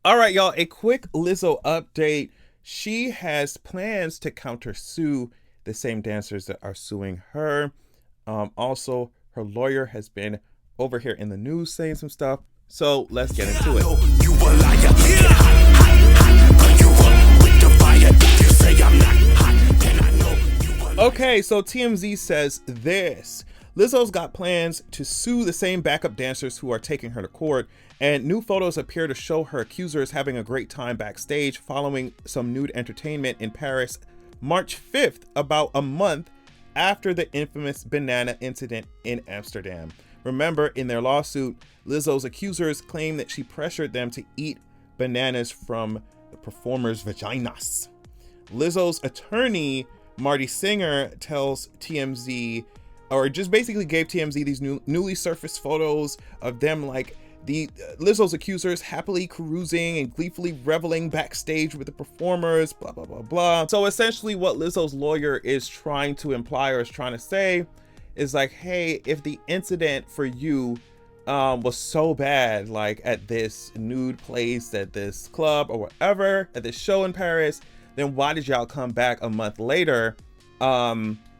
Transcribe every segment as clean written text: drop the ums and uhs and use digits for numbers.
All right, y'all, a quick Lizzo update. She has plans to countersue the same dancers that are suing her. Also, her lawyer has been over here in the news saying some stuff. So let's get into it. Okay, so TMZ says this. Lizzo's got plans to sue the same backup dancers who are taking her to court, and new photos appear to show her accusers having a great time backstage following some nude entertainment in Paris March 5th, about a month after the infamous banana incident in Amsterdam. Remember, in their lawsuit, Lizzo's accusers claim that she pressured them to eat bananas from the performers' vaginas. Lizzo's attorney, Marty Singer, tells TMZ, or just basically gave TMZ these newly surfaced photos of them, like the Lizzo's accusers happily cruising and gleefully reveling backstage with the performers, blah, blah, blah, blah. So essentially what Lizzo's lawyer is trying to imply, or is trying to say, is like, hey, if the incident for you was so bad, like at this nude place, at this club or whatever, at this show in Paris, then why did y'all come back a month later?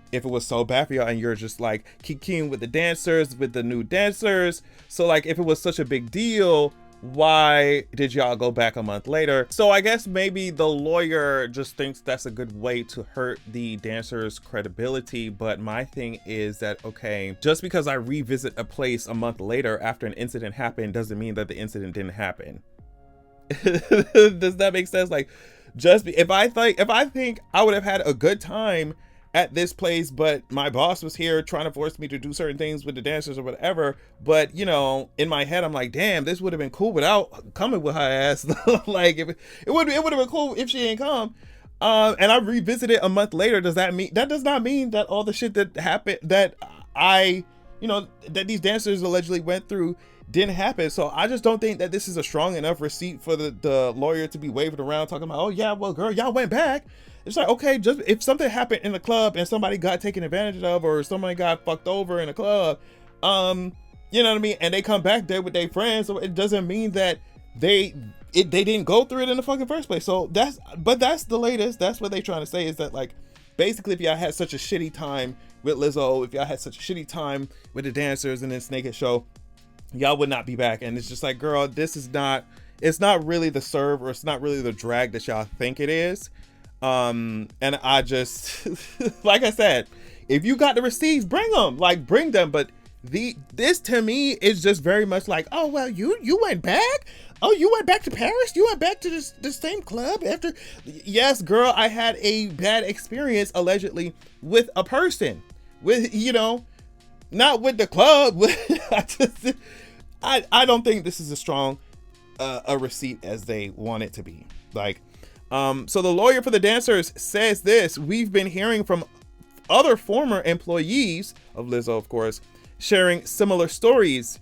If it was so bad for y'all and you're just like kikiing with the dancers, with the new dancers. So like, if it was such a big deal, why did y'all go back a month later? So I guess maybe the lawyer just thinks that's a good way to hurt the dancers' credibility. But my thing is that, okay, just because I revisit a place a month later after an incident happened doesn't mean that the incident didn't happen. Does that make sense? Like, if I think I would have had a good time at this place, but my boss was here trying to force me to do certain things with the dancers or whatever, but you know, in my head I'm like, damn, this would have been cool without coming with her ass. Like, if it would have been cool if she ain't come. And I revisited a month later. Does that not mean that all the shit that happened, that that these dancers allegedly went through, didn't happen? So I just don't think that this is a strong enough receipt for the lawyer to be waving around talking about, oh yeah, well girl, y'all went back. It's like, okay, just if something happened in the club and somebody got taken advantage of, or somebody got fucked over in a club, you know what I mean, and they come back there with their friends, so it doesn't mean that they didn't go through it in the fucking first place. So that's the latest. That's what they trying to say, is that, like, basically, if y'all had such a shitty time with Lizzo, if y'all had such a shitty time with the dancers and this naked show, y'all would not be back. And it's just like, girl, it's not really the serve, or it's not really the drag that y'all think it is. And I just, like I said, if you got the receipts, bring them. But this to me is just very much like, oh, well, you went back. Oh, you went back to Paris? You went back to the same club after? Yes, girl, I had a bad experience allegedly with a person, with, not with the club. I don't think this is as strong a receipt as they want it to be. Like, so the lawyer for the dancers says this: we've been hearing from other former employees of Lizzo, of course, sharing similar stories.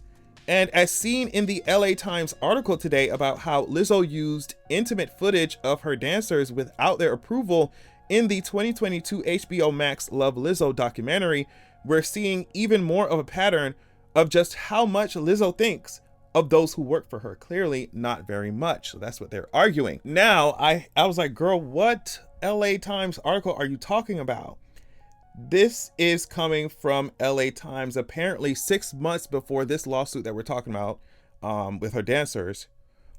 And as seen in the LA Times article today about how Lizzo used intimate footage of her dancers without their approval in the 2022 HBO Max Love Lizzo documentary, we're seeing even more of a pattern of just how much Lizzo thinks of those who work for her. Clearly not very much. So that's what they're arguing. Now, I was like, girl, what LA Times article are you talking about? This is coming from LA Times, apparently 6 months before this lawsuit that we're talking about with her dancers.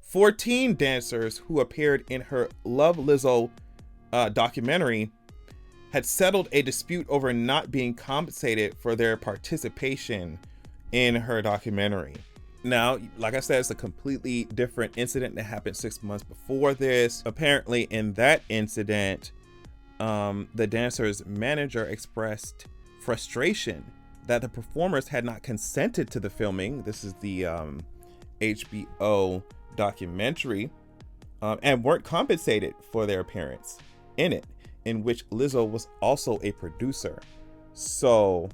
14 dancers who appeared in her Love Lizzo documentary had settled a dispute over not being compensated for their participation in her documentary. Now, like I said, it's a completely different incident that happened 6 months before this. Apparently, in that incident, the dancer's manager expressed frustration that the performers had not consented to the filming. This is the HBO documentary, and weren't compensated for their appearance in it, in which Lizzo was also a producer. So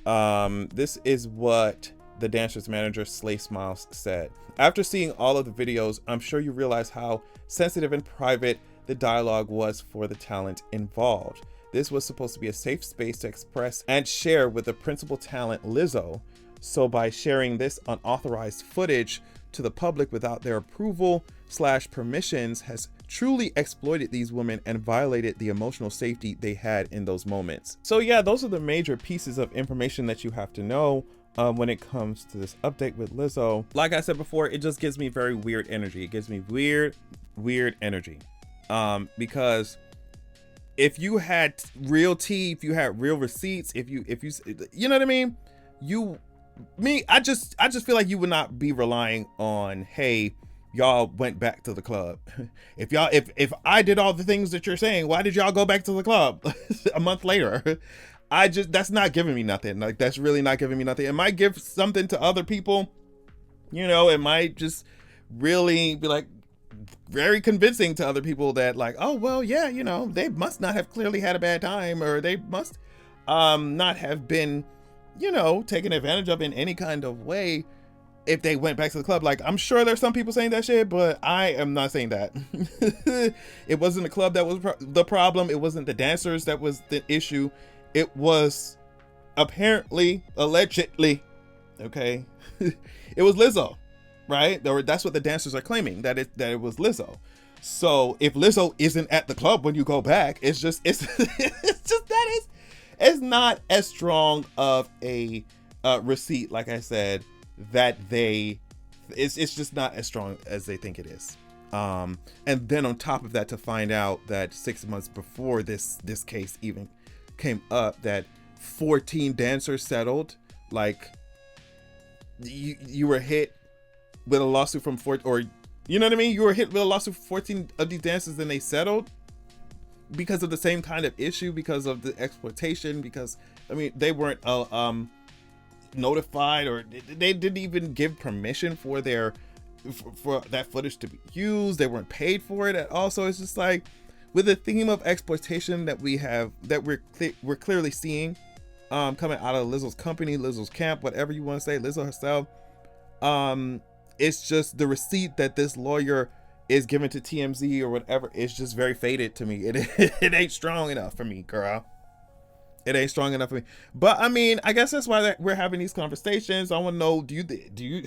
this is what the dancer's manager, Slay Smiles, said. After seeing all of the videos, I'm sure you realize how sensitive and private the dialogue was for the talent involved. This was supposed to be a safe space to express and share with the principal talent, Lizzo. So by sharing this unauthorized footage to the public without their approval / permissions has truly exploited these women and violated the emotional safety they had in those moments. So yeah, those are the major pieces of information that you have to know when it comes to this update with Lizzo. Like I said before, it just gives me very weird energy. It gives me weird energy. Because if you had real tea, if you had real receipts, if you you know what I mean? I just feel like you would not be relying on, hey, y'all went back to the club. If I did all the things that you're saying, why did y'all go back to the club a month later? That's not giving me nothing. Like, that's really not giving me nothing. It might give something to other people, you know, it might just really be like very convincing to other people that, like, oh, well, yeah, you know, they must not have clearly had a bad time, or they must not have been, you know, taken advantage of in any kind of way if they went back to the club. Like, I'm sure there's some people saying that shit, but I am not saying that. It wasn't the club that was the problem. It wasn't the dancers that was the issue. It was apparently, allegedly, okay, it was Lizzo, right? That's what the dancers are claiming, that it was Lizzo. So if Lizzo isn't at the club when you go back, it's not as strong of a receipt, like I said, that it's just not as strong as they think it is. And then on top of that, to find out that 6 months before this case even came up, that 14 dancers settled. Like, you were hit with a lawsuit from or you know what I mean? You were hit with a lawsuit for 14 of these dancers, and they settled because of the same kind of issue, because of the exploitation, because, I mean, they weren't notified, or they didn't even give permission for for that footage to be used. They weren't paid for it at all. So it's just like, with the theme of exploitation that we're clearly seeing coming out of Lizzo's company, Lizzo's camp, whatever you want to say, Lizzo herself, it's just the receipt that this lawyer is given to TMZ or whatever, it's just very faded to me. It ain't strong enough for me, girl. It ain't strong enough for me. But I mean, I guess that's why we're having these conversations. I want to know, do you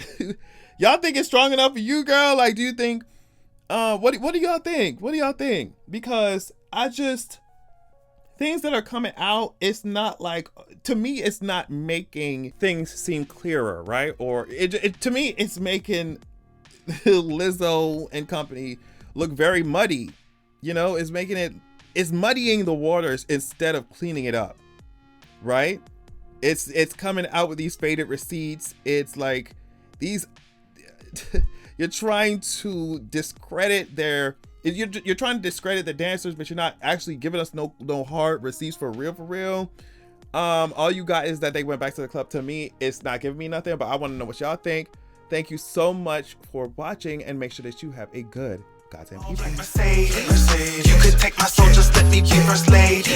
y'all think it's strong enough for you, girl? Like, do you think, what do y'all think? What do y'all think? Because things that are coming out, it's not like, to me, it's not making things seem clearer, right? Or to me, it's making Lizzo and company look very muddy. You know, it's muddying the waters instead of cleaning it up, right? It's coming out with these faded receipts. It's like these you're trying to discredit you're trying to discredit the dancers, but you're not actually giving us no hard receipts for real. All you got is that they went back to the club. To me, it's not giving me nothing, but I want to know what y'all think. Thank you so much for watching, and make sure that you have a good goddamn evening. You could take my soul, just let me be first lady.